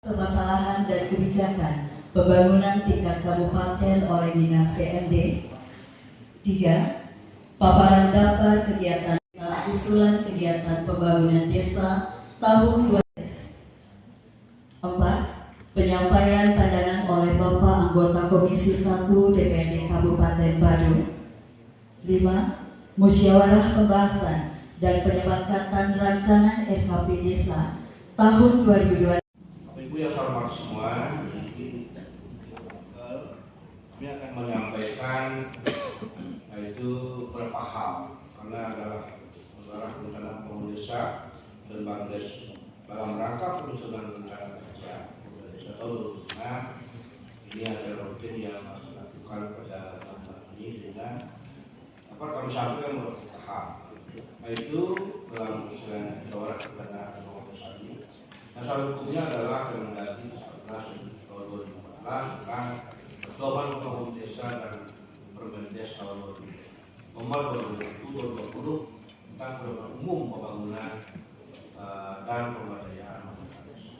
Permasalahan dan kebijakan pembangunan tingkat kabupaten oleh Dinas PMD. 3. Paparan daftar kegiatan atas usulan kegiatan pembangunan desa tahun 2020. 4. Penyampaian pandangan oleh Bapak Anggota Komisi 1 DPRD Kabupaten Badung. 5. Musyawarah pembahasan dan penyepakatan rancangan RKP Desa tahun 2020. Ibu yang saya hormati semua, kami akan menyampaikan yaitu beberapa hal karena adalah rencana pembangunan desa dan Bangdes dalam rangka penyusunan rencana kerja desa tahun 2025. Ini adalah rutin yang harus dilakukan pada tahun ini sehingga dapat kami sampaikan beberapa hal, yaitu dalam usulan musyawarah kepada desa ini. Dasar hukumnya adalah Permendagri 11 tahun 2014 tentang pedoman pembangunan desa dan Permendes tahun 2020 nomor 2020 tentang pedoman umum pembangunan dan pemberdayaan masyarakat desa.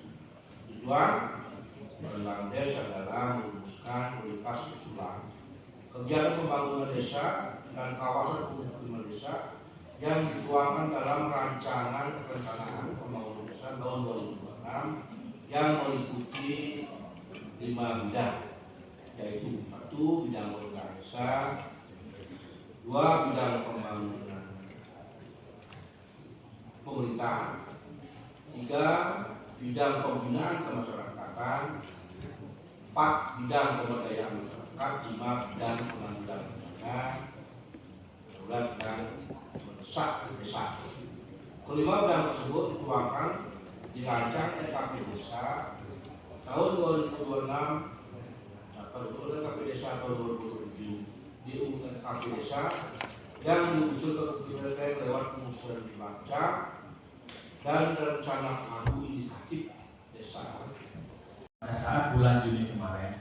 Tujuan Permendes desa adalah merumuskan prioritas usulan kegiatan pembangunan desa dan kawasan pemukiman desa yang dituangkan dalam rancangan perencanaan pembangunan desa tahun 2026 yang meliputi 5 bidang, yaitu 1. Bidang pembangunan desa, 2. Bidang pembangunan pemerintahan, 3. Bidang pembinaan kemasyarakatan, 4. Bidang pemberdayaan masyarakat, 5. Bidang penanggulangan bencana darurat dan mendesak desa. Kelima bidang tersebut dituangkan dirancang RKP Desa tahun 2026 atau RKP Desa tahun 2027 di RKP Desa yang diusul ke Kementerian lewat pengusulan dibaca dan rencana agu indikatif desa. Pada saat bulan Juni kemarin,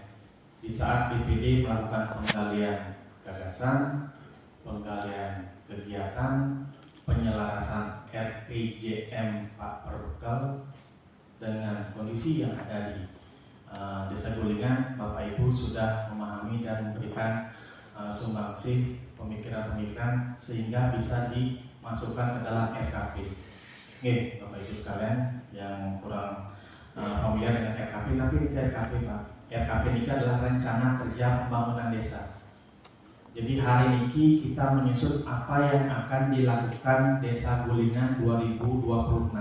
di saat BPD melakukan penggalian gagasan, penggalian kegiatan, penyelarasan RPJM Pak Perbekal dengan kondisi yang ada di Desa Gulingan, Bapak Ibu sudah memahami dan memberikan sumbangsih pemikiran-pemikiran sehingga bisa dimasukkan ke dalam RKP. Oke, Bapak Ibu sekalian yang kurang familiar dengan RKP, tapi ini RKP Pak. RKP ini adalah rencana kerja pembangunan desa. Jadi hari ini kita menyusun apa yang akan dilakukan Desa Gulingan 2026.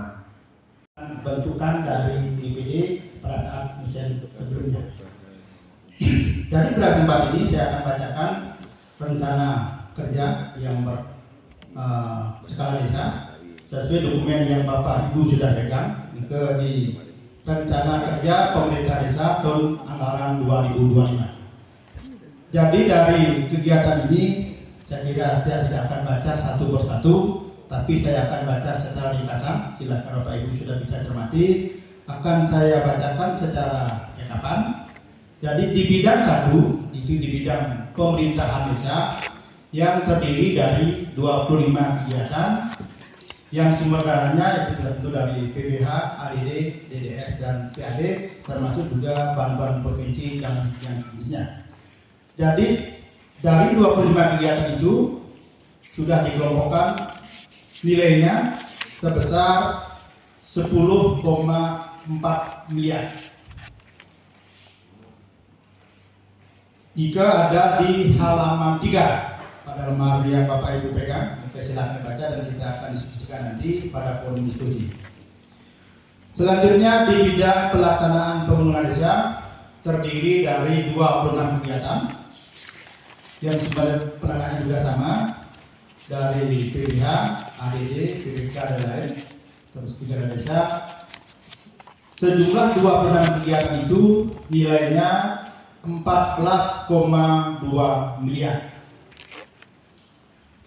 Bentukan dari BPD pada saat mesin sebelumnya. Jadi pada tempat ini saya akan bacakan rencana kerja yang berskala desa sesuai dokumen yang Bapak Ibu sudah pegang di rencana kerja pemerintah desa tahun anggaran 2025. Jadi dari kegiatan ini saya kira saya tidak akan baca satu persatu, tapi saya akan baca secara ringkasan. Silakan Bapak Ibu sudah bisa cermati. Akan saya bacakan secara rekapan. Jadi di bidang 1 itu di bidang pemerintahan desa yang terdiri dari 25 kegiatan yang sumber dananya yaitu tentu dari PBH, ADD, DDS dan PAD, termasuk juga bantuan provinsi dan yang sejenisnya. Jadi dari 25 kegiatan itu sudah dikelompokkan nilainya sebesar 10,4 miliar. Jika ada di halaman 3 pada lemari yang Bapak Ibu pegang, silakan baca dan kita akan diskusikan nanti pada forum diskusi. Selanjutnya di bidang pelaksanaan pembangunan desa terdiri dari 26 kegiatan yang sebagai penanganannya juga sama dari PBH, ADD, PBK dan lain, terus juga desa. Sejumlah 26 kegiatan itu nilainya 14,2 miliar.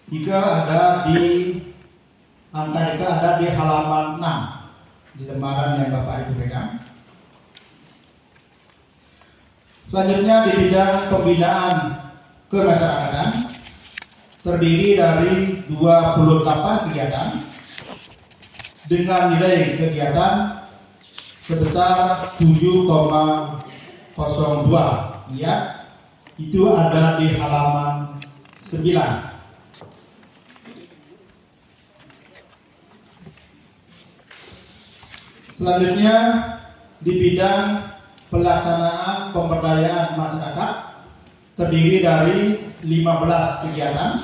Jika ada di angka jika ada di halaman 6 di lembaran yang Bapak Ibu pegang. Selanjutnya di bidang pembinaan kemasyarakatan terdiri dari 28 kegiatan dengan nilai kegiatan sebesar 7,02 miliar. Itu ada di halaman 9. Selanjutnya di bidang pelaksanaan pemberdayaan masyarakat terdiri dari 15 kegiatan.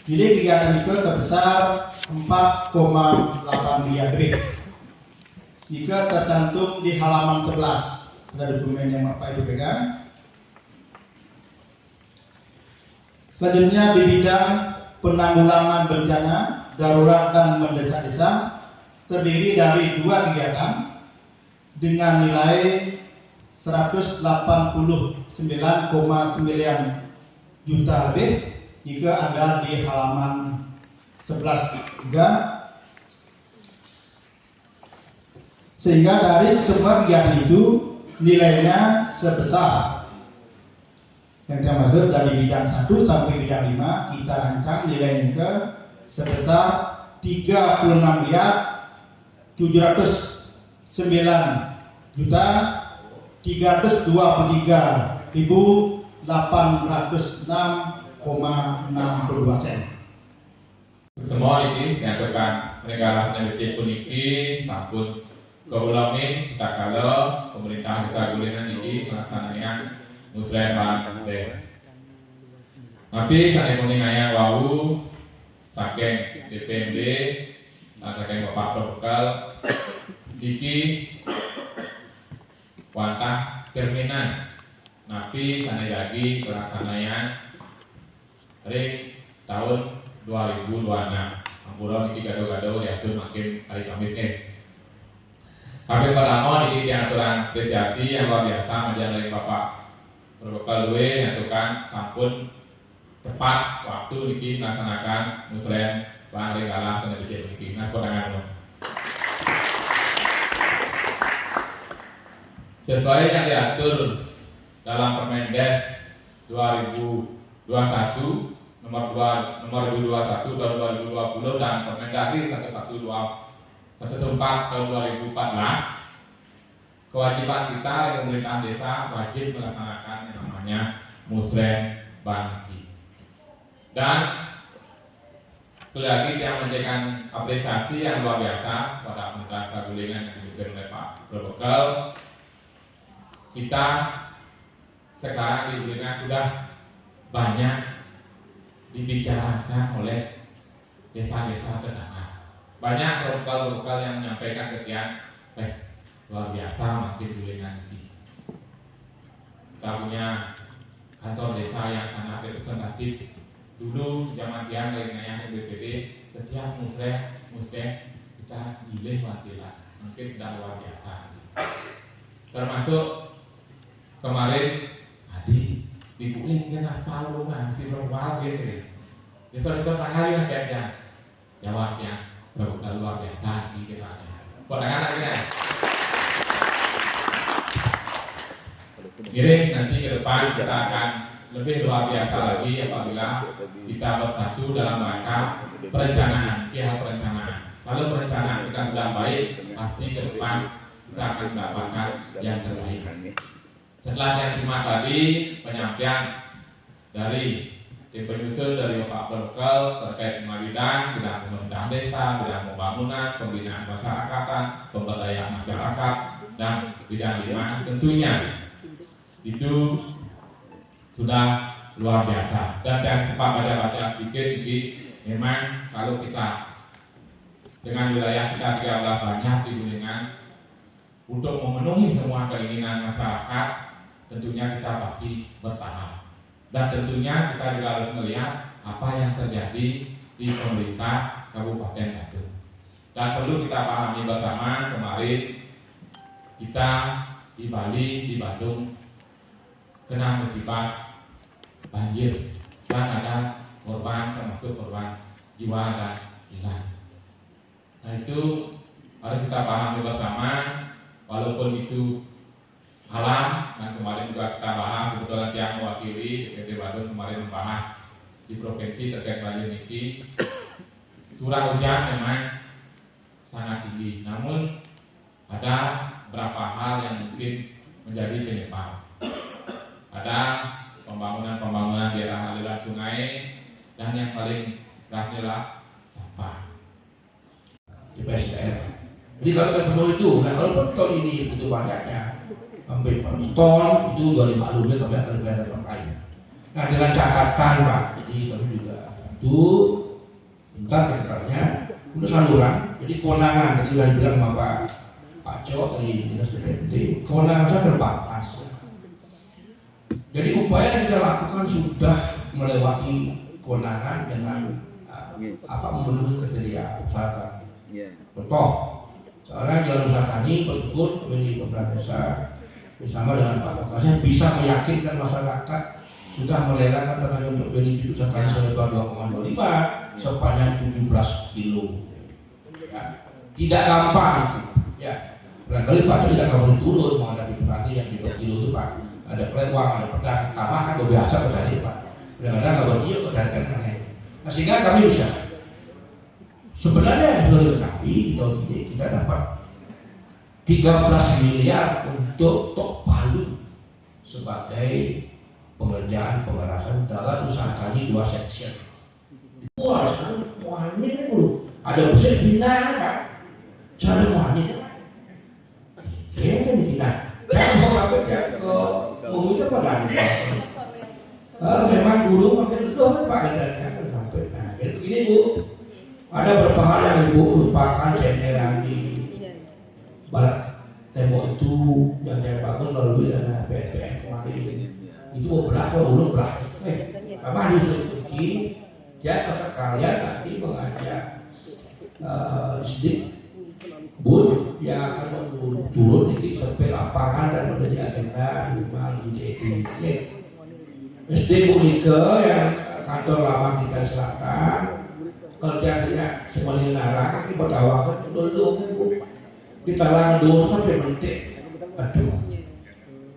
Jadi kegiatan itu sebesar 4,8 miliar lebih. Jika tercantum di halaman 11, ada dokumen yang Bapak Ibu pegang. Selanjutnya di bidang penanggulangan bencana darurat dan mendesak-desak terdiri dari 2 kegiatan dengan nilai 189,9 juta lebih. Jika ada di halaman 11 juga. Sehingga dari semua kegiatan itu nilainya sebesar, yang termasuk dari bidang 1 sampai bidang 5 kita rancang nilainya ke sebesar 36 miliar 709 juta 323.806,62 sen. Semua ini diantarkan negara NBC puniki sampun keulami kita kala pemerintah desa Gulengan ini melaksanakan musyawarah des. Tapi saat ini ngaya wau saking DPMD saking Bapak Protokol iki wantah cerminan. Napi sana lagi pelaksanaan hari tahun 2026. Ampura niki gado-gado diatur makin hari Kamis nih. Tapi pertama niki diaturan apresiasi yang luar biasa menjadi dari Bapak Protokol Dwe diaturkan sampun tepat waktu niki melaksanakan musren Bang Regala sana dicek niki. Nas podangan. Sesuai yang diatur dalam Permendes 2021 nomor 2021 tahun 2020 dan Permendagri 114 tahun 2014, kewajiban kita di pemerintahan desa wajib melaksanakan yang namanya musren bangki. Dan sekali lagi yang menjadikan apresiasi yang luar biasa pada pemerintahan Sagulingan yang dipimpin oleh Pak Protokol. Kita sekarang di Gulingan sudah banyak dibicarakan oleh desa-desa terdampak. Banyak lokal-lokal yang menyampaikan kegiatan luar biasa makin Gulingan ini. Kita punya kantor desa yang sangat representatif. Dulu zaman tiang lainnya BPD setiap musdes kita pilih wantilan, mungkin sudah luar biasa. Termasuk kemarin di Guling kan aspal rumah si perempuan gitu ya. Besok tanggal yang kayaknya jawabnya berbuka luar biasa gitu kan. Podangan akhirnya. Giring nanti ke depan kita akan lebih luar biasa lagi apabila kita bersatu dalam rangka perencanaan, perencanaan. Kalau perencanaan kita sudah baik, pasti ke depan kita akan mendapatkan yang terbaik. Setelah yang simak tadi penyampaian dari tim penyusun dari Bapak Protokol terkait 5 bidang pemerintahan desa, bidang pembangunan, pembinaan masyarakatan, pemberdayaan masyarakat, dan bidang 5 tentunya itu sudah luar biasa. Dan yang cepat baca-baca sedikit ini memang kalau kita dengan wilayah kita 13 banyak di Gulingan untuk memenuhi semua keinginan masyarakat. Tentunya kita pasti bertahap dan tentunya kita juga harus melihat apa yang terjadi di pemerintah Kabupaten Badung. Dan perlu kita pahami bersama, kemarin kita di Bali, di Badung kena musibah banjir dan ada korban, termasuk korban jiwa dan hilang. Nah itu harus kita pahami bersama, walaupun itu alam. Dan kemarin juga kita bahas, kebetulan yang mewakili DPD Badung kemarin membahas di provinsi terkait banjir niki. Curah hujan memang sangat tinggi, namun ada beberapa hal yang mungkin menjadi penyebab. Ada pembangunan daerah aliran sungai, dan yang paling keras adalah sampah di PSDM. Jadi kalau kita penuh itu, nah kalau ton ini begitu banyaknya, sampai 1 ton itu 250 menit sampai akan dibayar orang lain. Nah dengan catatan Pak, jadi kami juga itu minta catatannya untuk saluran. Jadi kewenangan tadi sudah dibilang sama Pak Jo dari Dinas DPT, kewenangan saya terbatas. Jadi upaya yang kita lakukan sudah melewati kewenangan dengan memenuhi kriteria usaha. Contoh, seorang jalan usaha tani bersyukur memiliki pemerintah desa bersama dengan Pak Wakasnya bisa meyakinkan masyarakat sudah melegalkan tanah untuk benih usaha tani selebar 2,25 sepanjang 17 kilo. Ya, tidak gampang itu. Ya, barangkali Pak tidak akan turun menghadapi petani yang di 2 kilo itu Pak. Ada kelewang, ada pedang, tambah kan biasa terjadi Pak. Kadang-kadang kalau dia terjadi kan aneh. Nah sehingga kami bisa. Sebenarnya sudah diketahui di tahun ini kita dapat 13 miliar untuk Tok Palu sebagai pengerjaan pemerasan dalam usaha tani 2 section. Wah, sekarang muannya kan dulu ada pusat pindah kan? Cara muannya kayaknya kita. Kan mau apa ya ke mengucap pada memang guru makin loh Pak kan sampai nah jadi begini Bu. Ada beberapa hal yang Ibu lupakan saya di barat tembok itu yang saya bangun melalui dana PSPN kemarin itu berapa ulun berapa apa harus diuji ya sekalian nanti mengajak disdik Bun yang akan turun itu sampai lapangan dan menjadi agenda memang di SD Bunike yang kantor lama kita di selatan kerjanya semuanya narang tapi bertawakan dulu ditalang dulu sampai mentik aduh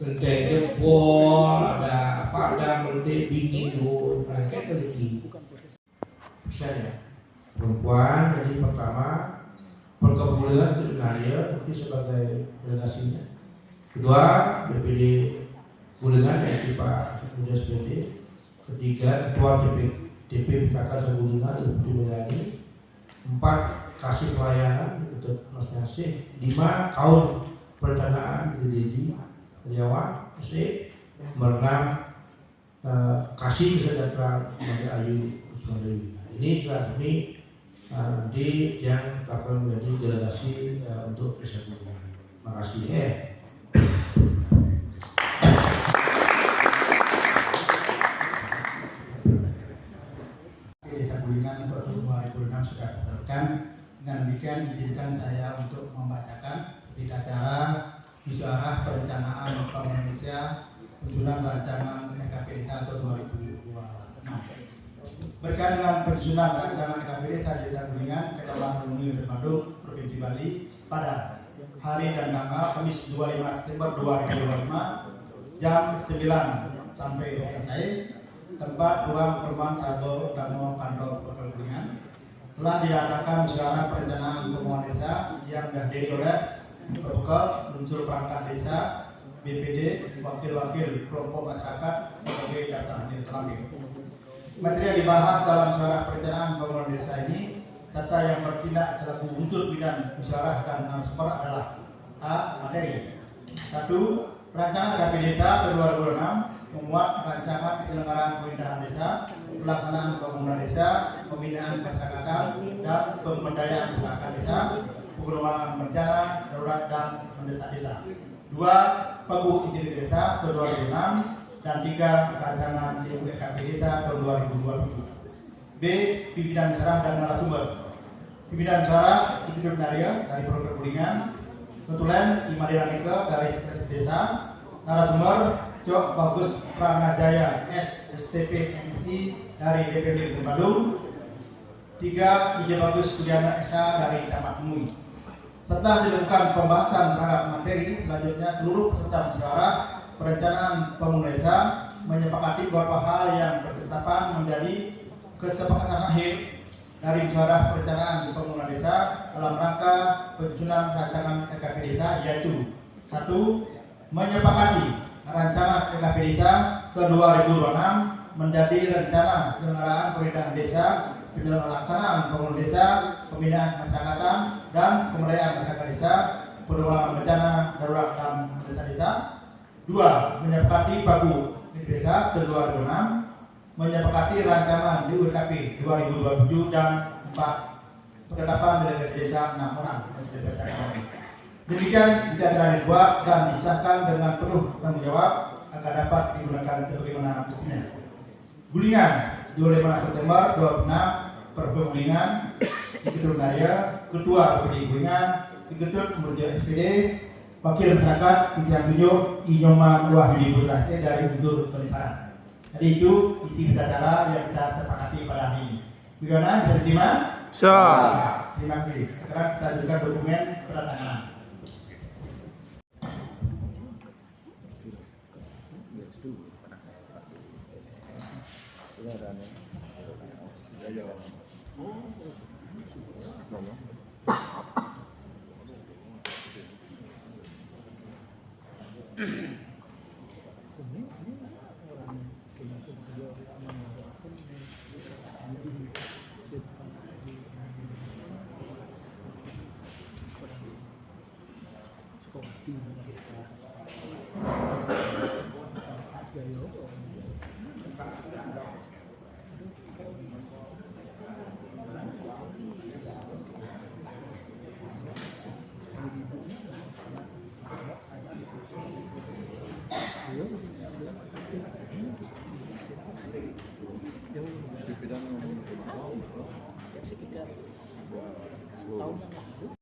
mentik jempol ada padang mentik bingin dulu mereka keliki bisa ya perempuan jadi pertama perkebunan di Naria seperti sebagai delegasinya kedua BPD Bulungan yaitu Pak Muda SPD ketiga ketua DP PKK Sabulungan Ibu Melani 4 kasih pelayanan untuk Mas Nasih 5 kaum perencanaan Dedi Karyawan SE 6 kasih kesejahteraan Mada Ayu Usman. Ini setelah ini nanti yang akan menjadi delegasi untuk Desa Bulungan. Terima kasih. Desa Bulungan untuk 2006 sudah diserahkan. Dengan demikian izinkan saya untuk membacakan berita acara musyawarah perencanaan Bank Indonesia penyusunan rancangan EKP Desa tahun 2026. Berkaitan dengan penyusunan rancangan EKP Desa Bulungan, Kecamatan Munir Bandung, Provinsi Bali pada hari dan tanggal Kamis 25 September 2025 jam 9 sampai selesai. Tempat ruang pertemuan Sago Utama Kantor Perkebunan telah diadakan musyawarah perencanaan pembangunan desa yang dihadiri oleh Pemkot, unsur perangkat desa, BPD, wakil-wakil kelompok masyarakat sebagai daftar hadir terlebih. Materi yang dibahas dalam musyawarah perencanaan pembangunan desa ini serta yang bertindak selaku unsur bidang musyawarah dan narasumber adalah A. Materi 1. Rancangan EKP Desa tahun 2006 memuat rancangan penyelenggaraan pemerintahan desa, pelaksanaan pembangunan desa, pembinaan masyarakatan dan pemberdayaan masyarakat desa, pengembangan bencana, darurat dan mendesak desa. 2. Peguh Inti Desa tahun 2006 dan 3. Rancangan EKP Desa tahun 2027. B. Pimpinan saraf dan narasumber. Pimpinan saraf Ibu Naria dari Perkebunan, Ketulen Imadira Nika dari Sekretaris Desa, narasumber Cok Bagus Pranajaya SSTP MSI dari DPD Bandung. 3. Ije Bagus Sudiana Esa dari Camat Mui. Setelah dilakukan pembahasan terhadap materi, selanjutnya seluruh peserta musyawarah perencanaan pembangunan desa menyepakati beberapa hal yang berketetapan menjadi kesepakatan akhir dari musyawarah perencanaan pembangunan desa dalam rangka penyusunan rancangan EKP Desa, yaitu Satu, menyepakati rancangan PKP Desa ke 2026 menjadi rencana penyelenggaraan pemerintahan desa, pelaksanaan pembangunan desa, pembinaan masyarakatan, dan pemberdayaan masyarakat desa, penanggulangan bencana darurat dan desa-desa. Dua, menyepakati pagu desa ke 2026, menyepakati rancangan di UKP 2027, dan 4, penetapan delegasi desa 6 orang. Demikian tidak akan dibuat dan disahkan dengan penuh tanggung jawab agar dapat digunakan sebagaimana mestinya. Gulingan 25 September 26 Pergulingan Diketur Naria, Ketua PPD Gulingan, Diketur Pemberjaya SPD, Wakil Masyarakat Titian Tunjuk Inyoman Wahyudi Putra dari unsur penisaran. Jadi itu isi acara yang kita sepakati pada hari ini. Bagaimana, bisa diterima? Terima kasih. Sekarang kita juga dokumen penandatanganan. Seksi 3 tahun yang lalu.